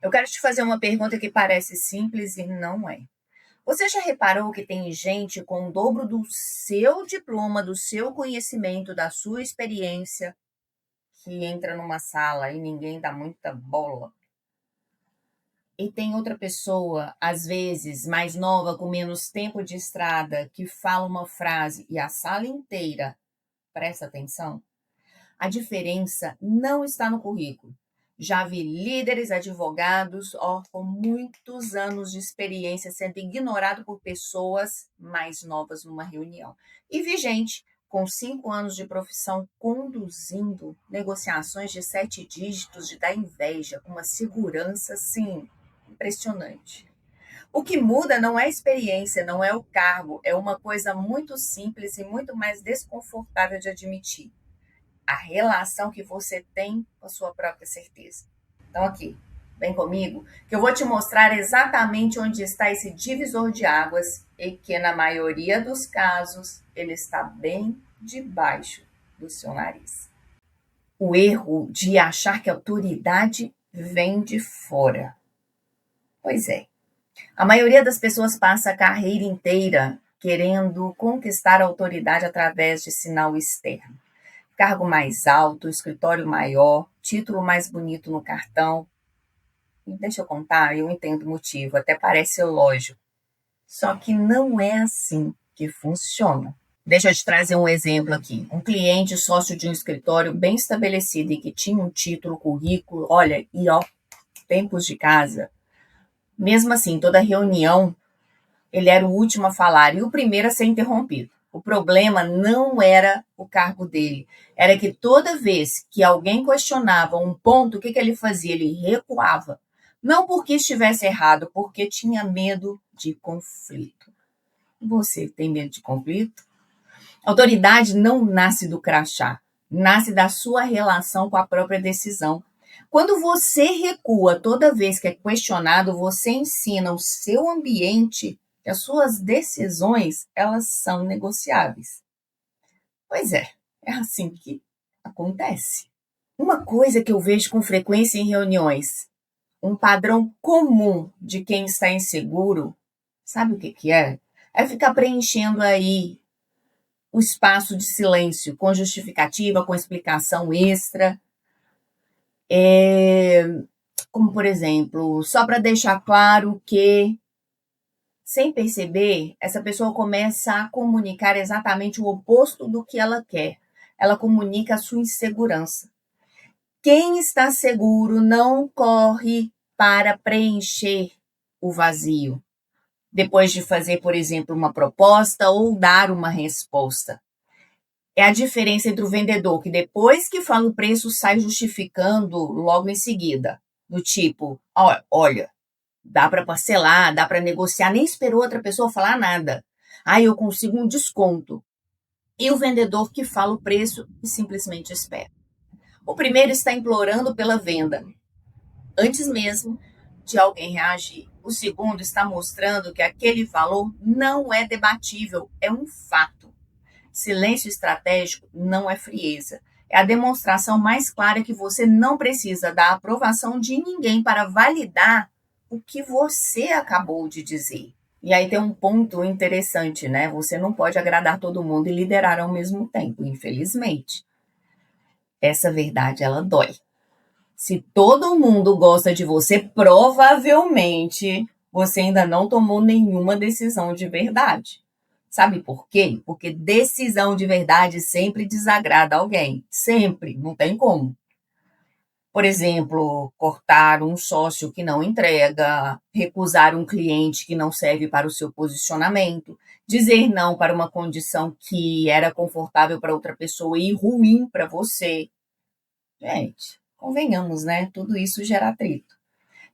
Eu quero te fazer uma pergunta que parece simples e não é. Você já reparou que tem gente com o dobro do seu diploma, do seu conhecimento, da sua experiência, que entra numa sala e ninguém dá muita bola? E tem outra pessoa, às vezes mais nova, com menos tempo de estrada, que fala uma frase e a sala inteira presta atenção? A diferença não está no currículo. Já vi líderes, advogados, com muitos anos de experiência sendo ignorado por pessoas mais novas numa reunião. E vi gente com 5 anos de profissão conduzindo negociações de 7 dígitos de dar inveja, com uma segurança, assim, impressionante. O que muda não é a experiência, não é o cargo, é uma coisa muito simples e muito mais desconfortável de admitir: a relação que você tem com a sua própria certeza. Então, aqui, vem comigo, que eu vou te mostrar exatamente onde está esse divisor de águas e que, na maioria dos casos, ele está bem debaixo do seu nariz. O erro de achar que a autoridade vem de fora. Pois é, a maioria das pessoas passa a carreira inteira querendo conquistar a autoridade através de sinal externo. Cargo mais alto, escritório maior, título mais bonito no cartão. E deixa eu contar, eu entendo o motivo, até parece lógico. Só que não é assim que funciona. Deixa eu te trazer um exemplo aqui. Um cliente sócio de um escritório bem estabelecido e que tinha um título, currículo, olha, tempos de casa. Mesmo assim, toda reunião, ele era o último a falar e o primeiro a ser interrompido. O problema não era o cargo dele, era que toda vez que alguém questionava um ponto, o que ele fazia? Ele recuava. Não porque estivesse errado, porque tinha medo de conflito. Você tem medo de conflito? Autoridade não nasce do crachá, nasce da sua relação com a própria decisão. Quando você recua toda vez que é questionado, você ensina o seu ambiente que as suas decisões, elas são negociáveis. Pois é assim que acontece. Uma coisa que eu vejo com frequência em reuniões, um padrão comum de quem está inseguro, sabe o que é? É ficar preenchendo aí o espaço de silêncio com justificativa, com explicação extra. Como, por exemplo, só para deixar claro que, sem perceber, essa pessoa começa a comunicar exatamente o oposto do que ela quer. Ela comunica a sua insegurança. Quem está seguro não corre para preencher o vazio, depois de fazer, por exemplo, uma proposta ou dar uma resposta. É a diferença entre o vendedor que, depois que fala o preço, sai justificando logo em seguida. Do tipo, olha, dá para parcelar, dá para negociar, nem esperou outra pessoa falar nada. Eu consigo um desconto. E o vendedor que fala o preço e simplesmente espera. O primeiro está implorando pela venda, antes mesmo de alguém reagir. O segundo está mostrando que aquele valor não é debatível, é um fato. Silêncio estratégico não é frieza. É a demonstração mais clara que você não precisa da aprovação de ninguém para validar o que você acabou de dizer. E aí tem um ponto interessante, né? Você não pode agradar todo mundo e liderar ao mesmo tempo, infelizmente. Essa verdade, ela dói. Se todo mundo gosta de você, provavelmente você ainda não tomou nenhuma decisão de verdade. Sabe por quê? Porque decisão de verdade sempre desagrada alguém. Sempre, não tem como. Por exemplo, cortar um sócio que não entrega, recusar um cliente que não serve para o seu posicionamento, dizer não para uma condição que era confortável para outra pessoa e ruim para você. Gente, convenhamos, né? Tudo isso gera atrito.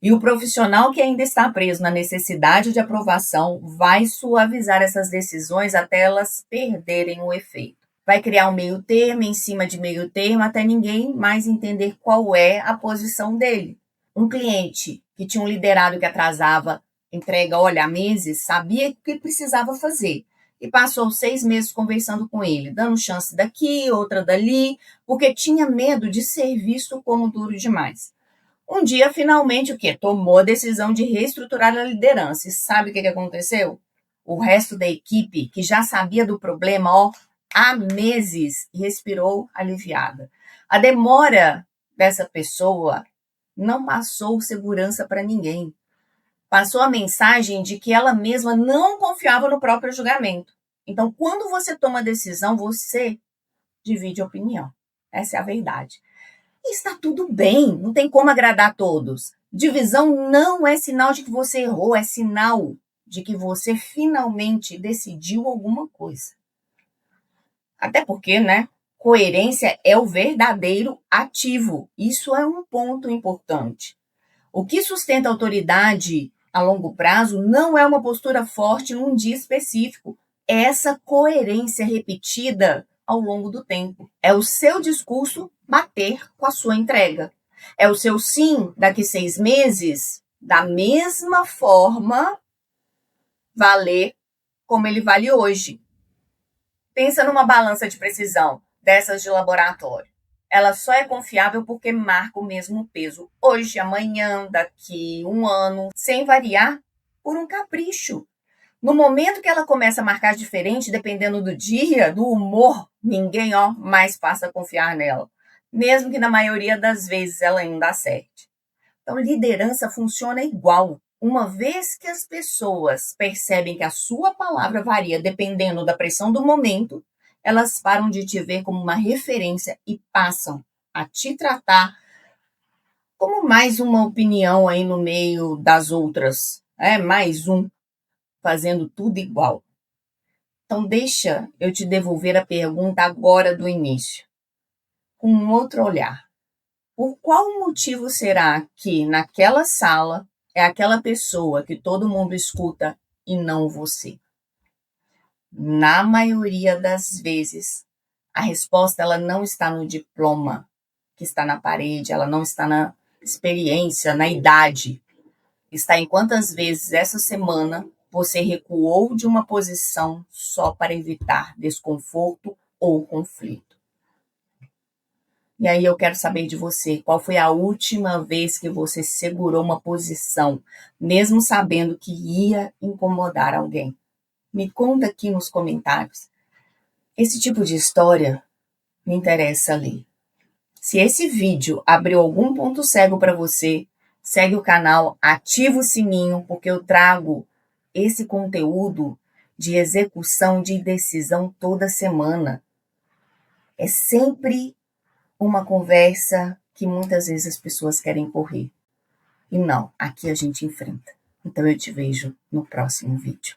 E o profissional que ainda está preso na necessidade de aprovação vai suavizar essas decisões até elas perderem o efeito. Vai criar um meio termo em cima de meio termo até ninguém mais entender qual é a posição dele. Um cliente que tinha um liderado que atrasava entrega, olha, há meses, sabia o que precisava fazer. E passou 6 meses conversando com ele, dando chance daqui, outra dali, porque tinha medo de ser visto como duro demais. Um dia, finalmente, o quê? Tomou a decisão de reestruturar a liderança. E sabe o que aconteceu? O resto da equipe, que já sabia do problema, há meses, respirou aliviada. A demora dessa pessoa não passou segurança para ninguém. Passou a mensagem de que ela mesma não confiava no próprio julgamento. Então, quando você toma decisão, você divide opinião. Essa é a verdade. E está tudo bem, não tem como agradar a todos. Divisão não é sinal de que você errou, é sinal de que você finalmente decidiu alguma coisa. Até porque, né? Coerência é o verdadeiro ativo. Isso é um ponto importante. O que sustenta a autoridade a longo prazo não é uma postura forte num dia específico. É essa coerência repetida ao longo do tempo. É o seu discurso bater com a sua entrega. É o seu sim daqui 6 meses, da mesma forma, valer como ele vale hoje. Pensa numa balança de precisão dessas de laboratório. Ela só é confiável porque marca o mesmo peso hoje, amanhã, daqui 1 ano, sem variar por um capricho. No momento que ela começa a marcar diferente, dependendo do dia, do humor, ninguém mais passa a confiar nela. Mesmo que na maioria das vezes ela ainda acerte. Então, liderança funciona igual. Uma vez que as pessoas percebem que a sua palavra varia dependendo da pressão do momento, elas param de te ver como uma referência e passam a te tratar como mais uma opinião aí no meio das outras. Mais um fazendo tudo igual. Então, deixa eu te devolver a pergunta agora do início, com um outro olhar. Por qual motivo será que naquela sala é aquela pessoa que todo mundo escuta e não você? Na maioria das vezes, a resposta ela não está no diploma que está na parede, ela não está na experiência, na idade. Está em quantas vezes essa semana você recuou de uma posição só para evitar desconforto ou conflito. E aí eu quero saber de você, qual foi a última vez que você segurou uma posição, mesmo sabendo que ia incomodar alguém? Me conta aqui nos comentários. Esse tipo de história me interessa ler. Se esse vídeo abriu algum ponto cego para você, segue o canal, ativa o sininho, porque eu trago esse conteúdo de execução de decisão toda semana. É sempre uma conversa que muitas vezes as pessoas querem correr. E não, aqui a gente enfrenta. Então eu te vejo no próximo vídeo.